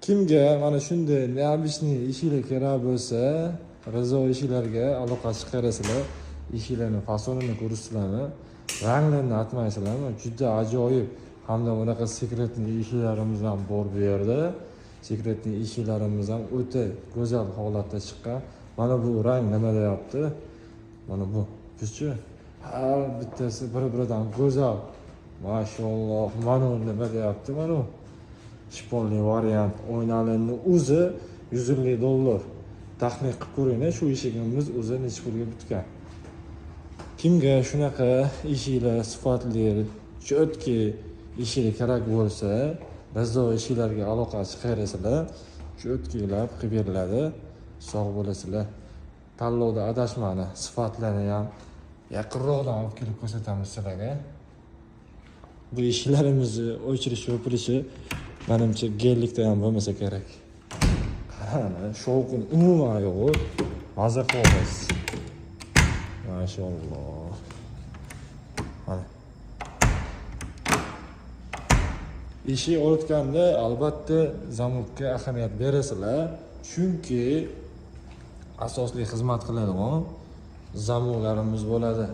Kimga mana shunday neobычный ishlar kerak bo'lsa, Rizo ishlarga aloqa chiqarasizlar. Ishlarning fasonini ko'rasizlarmi? Ranglarini aytmaysizlarmi? Juda ajoyib. Hamda bunaqa sekretli ishlarimiz ham bor bu yerda. Sekretli ishlarimiz ham o'ta go'zal holatda chiqqan. Mana bu rang nima deyapti? Mana bu. Bizchi har bittasi bir-biridan go'zal. Mashalloh. Mana nima deyapti? Mana shponli variant o'ynalarning o'zi $150. Taxmin qilib ko'ring, shu eshigimiz o'zi necha pulga bitgan. Kimga shunaqa eshiklar sifatli, chotki eshik kerak bo'lsa, Rizo eshiklarga aloqa chiqarasizlar, chotkilab qilib beriladi. Sog' bo'lasizlar. Tanlovda adashmani, sifatlarni ham yaqinroqdan olib kelib ko'rsatamiz sizlarga. Bu eshiklarimizni o'chirish, o'pirishi menimcha gellikda ham bo'lmasa kerak. Qarang, shovqin umuman yo'q. Maza qilamiz. Mashalloh. Mana. Eshik o'tganda albatta zamokka ahamiyat berasizlar, chunki asosli xizmat qiladigan zamoklarimiz bo'ladi.